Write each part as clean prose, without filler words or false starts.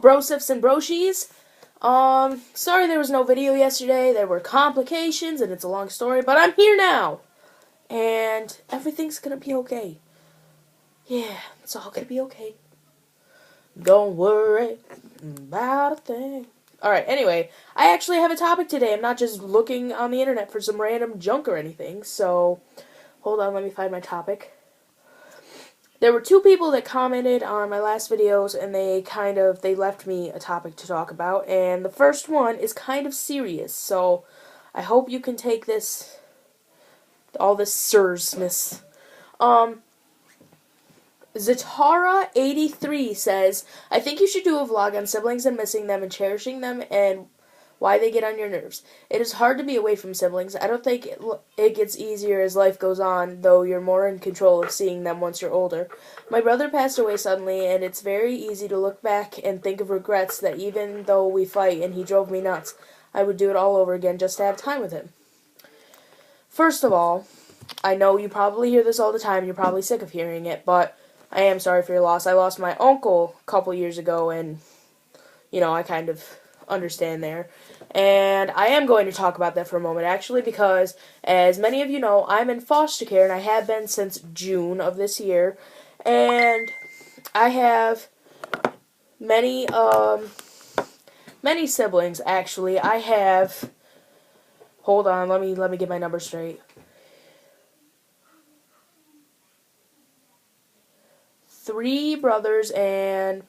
brosephs and Broshees. Sorry there was no video yesterday. There were complications, and it's a long story, but I'm here now. And everything's gonna be okay. Yeah, it's all gonna be okay. Don't worry about a thing. Alright, anyway, I actually have a topic today. I'm not just looking on the internet for some random junk or anything, so hold on, let me find my topic. There were two people that commented on my last videos, and they left me a topic to talk about, and the first one is kind of serious, so I hope you can take this, all this seriousness. Zatara83 says, I think you should do a vlog on siblings and missing them and cherishing them and why they get on your nerves. It is hard to be away from siblings. I don't think it gets easier as life goes on, though you're more in control of seeing them once you're older. My brother passed away suddenly, and it's very easy to look back and think of regrets that even though we fight and he drove me nuts, I would do it all over again just to have time with him. First of all, I know you probably hear this all the time, you're probably sick of hearing it, but I am sorry for your loss. I lost my uncle a couple years ago, and, I kind of understand there. And I am going to talk about that for a moment, actually, because, as many of you know, I'm in foster care, and I have been since June of this year, and I have many siblings, actually. I have, hold on, let me get my numbers straight. 3 brothers and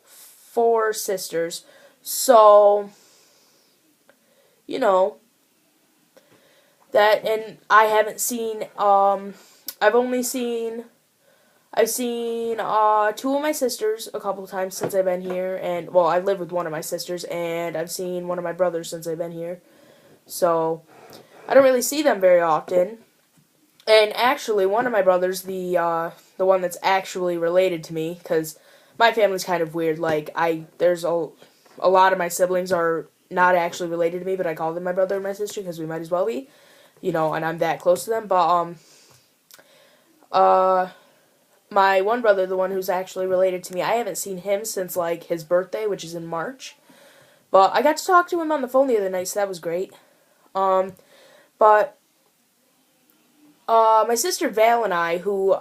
4 sisters. So, that, and I haven't seen, I've seen 2 of my sisters a couple times since I've been here, and, well, I live with one of my sisters, and I've seen one of my brothers since I've been here. So, I don't really see them very often. And actually, one of my brothers, the one that's actually related to me, because my family's kind of weird. Like, there's a lot of my siblings are not actually related to me, but I call them my brother and my sister because we might as well be, and I'm that close to them. But my one brother, the one who's actually related to me, I haven't seen him since like his birthday, which is in March. But I got to talk to him on the phone the other night, so that was great. But my sister Val and I, who,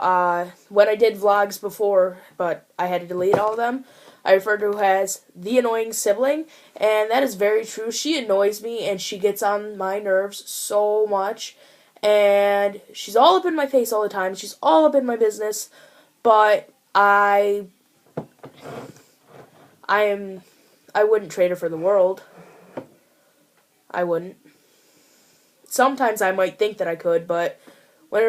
when I did vlogs before, but I had to delete all of them, I referred to her as the annoying sibling, and that is very true. She annoys me, and she gets on my nerves so much, and she's all up in my face all the time. She's all up in my business, but I wouldn't trade her for the world. I wouldn't. Sometimes I might think that I could, but when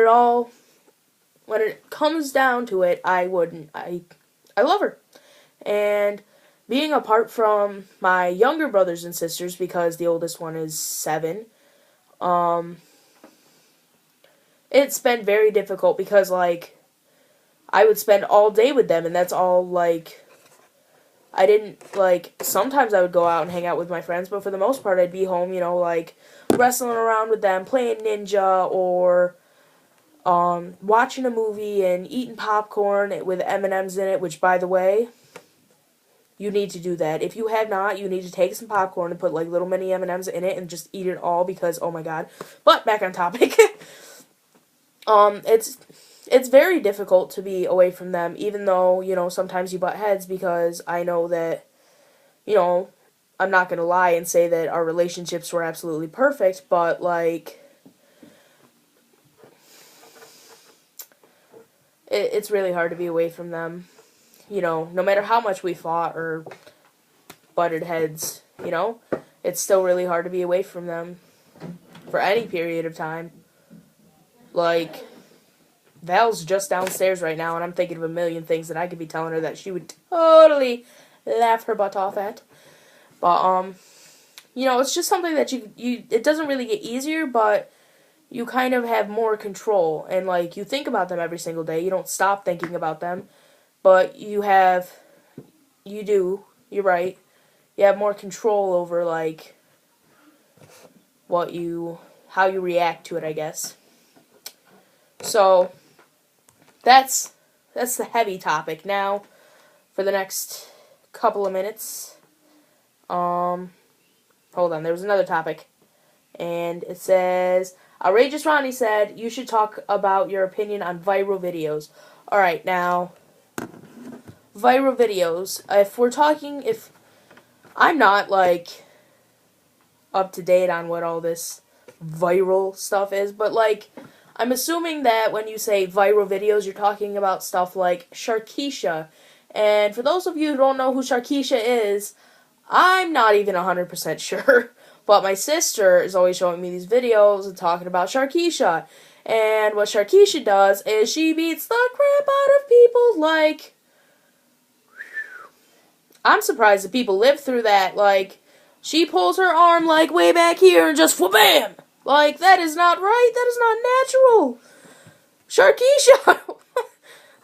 it comes down to it, I wouldn't. I love her. And being apart from my younger brothers and sisters, because the oldest one is 7, it's been very difficult because, like, I would spend all day with them, and that's all, like, I didn't, like, sometimes I would go out and hang out with my friends, but for the most part, I'd be home, like, wrestling around with them, playing Ninja, or watching a movie and eating popcorn with M&Ms in it, which, by the way, you need to do that. If you have not, you need to take some popcorn and put, like, little mini M&Ms in it and just eat it all because, oh my god. But, back on topic. It's very difficult to be away from them, even though, sometimes you butt heads because I know that, I'm not going to lie and say that our relationships were absolutely perfect, but, like, it's really hard to be away from them, no matter how much we fought or butted heads, it's still really hard to be away from them for any period of time. Like, Val's just downstairs right now, and I'm thinking of a million things that I could be telling her that she would totally laugh her butt off at. But, it's just something that it doesn't really get easier, but you kind of have more control, and, like, you think about them every single day. You don't stop thinking about them, but you're right. You have more control over, like, how you react to it, I guess. So, that's that's the heavy topic. Now, for the next couple of minutes, hold on, there was another topic. And it says, Outrageous Ronnie said, you should talk about your opinion on viral videos. Alright, now, viral videos. If I'm not, like, up to date on what all this viral stuff is, but, like, I'm assuming that when you say viral videos, you're talking about stuff like Sharkeisha. And for those of you who don't know who Sharkeisha is, I'm not even 100% sure. But my sister is always showing me these videos and talking about Sharkeisha. And what Sharkeisha does is she beats the crap out of people. Like, I'm surprised that people live through that. Like, she pulls her arm, like, way back here and just wha-bam! Like, that is not right. That is not natural. Sharkeisha!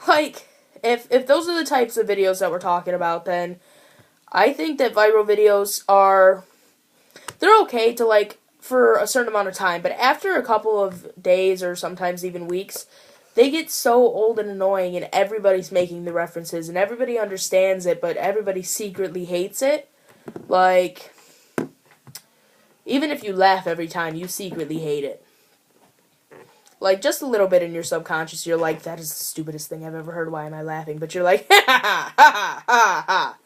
Like, if those are the types of videos that we're talking about, then I think that viral videos are, they're okay to, like, for a certain amount of time, but after a couple of days or sometimes even weeks, they get so old and annoying, and everybody's making the references, and everybody understands it, but everybody secretly hates it. Like, even if you laugh every time, you secretly hate it. Like, just a little bit in your subconscious, you're like, that is the stupidest thing I've ever heard, why am I laughing? But you're like, ha ha ha ha ha.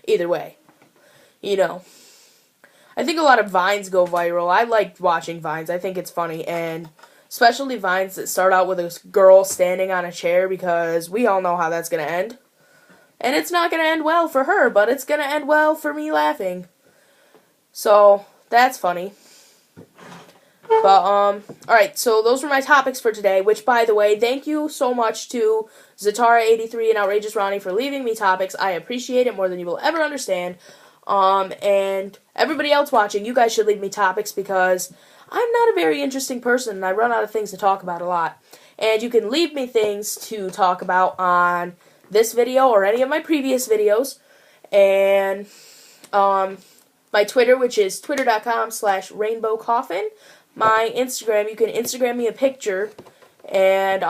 Either way, you know. I think a lot of Vines go viral. I like watching Vines. I think it's funny, and especially Vines that start out with a girl standing on a chair, because we all know how that's going to end. And it's not going to end well for her, but it's going to end well for me laughing. So, that's funny. But, alright, so those were my topics for today, which, by the way, thank you so much to Zatara83 and Outrageous Ronnie for leaving me topics. I appreciate it more than you will ever understand. And everybody else watching, you guys should leave me topics, because I'm not a very interesting person, and I run out of things to talk about a lot. And you can leave me things to talk about on this video or any of my previous videos. And, my Twitter, which is twitter.com/rainbowcoffin. My Instagram, you can Instagram me a picture, and,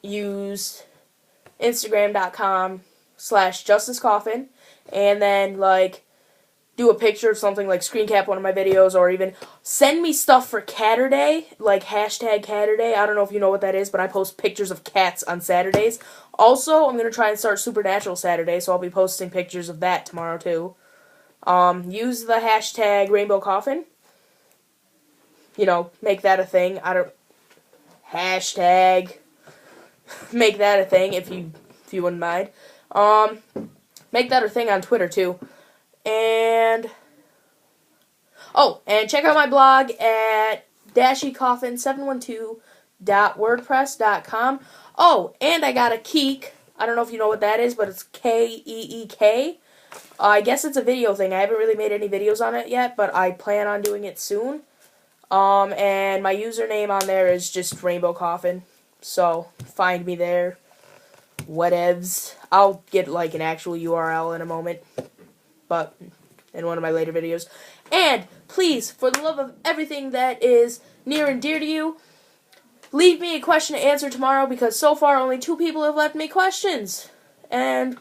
use Instagram.com/JusticeCoffin, and then, like, do a picture of something, like screen cap one of my videos, or even send me stuff for Catterday, like hashtag Catterday. I don't know if you know what that is, but I post pictures of cats on Saturdays. Also, I'm going to try and start Supernatural Saturday, so I'll be posting pictures of that tomorrow, too. Use the hashtag Rainbow Coffin. You know, make that a thing. Hashtag. Make that a thing, if you wouldn't mind. Make that a thing on Twitter, too. And, oh, and check out my blog at dashycoffin712.wordpress.com. Oh, and I got a Keek. I don't know if you know what that is, but it's Keek. I guess it's a video thing. I haven't really made any videos on it yet, but I plan on doing it soon. And my username on there is just Rainbow Coffin. So, find me there. Whatevs. I'll get, like, an actual URL in a moment. But, in one of my later videos. And, please, for the love of everything that is near and dear to you, leave me a question to answer tomorrow, because so far only 2 people have left me questions. And,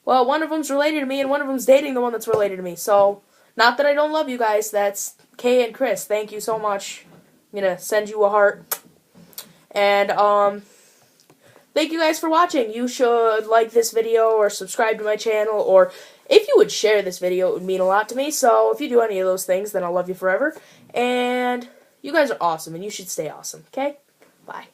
well, one of them's related to me, and one of them's dating the one that's related to me. So, not that I don't love you guys. That's Kay and Chris. Thank you so much. I'm gonna send you a heart. And, thank you guys for watching. You should like this video or subscribe to my channel, or if you would share this video, it would mean a lot to me. So if you do any of those things, then I'll love you forever. And you guys are awesome, and you should stay awesome, okay? Bye.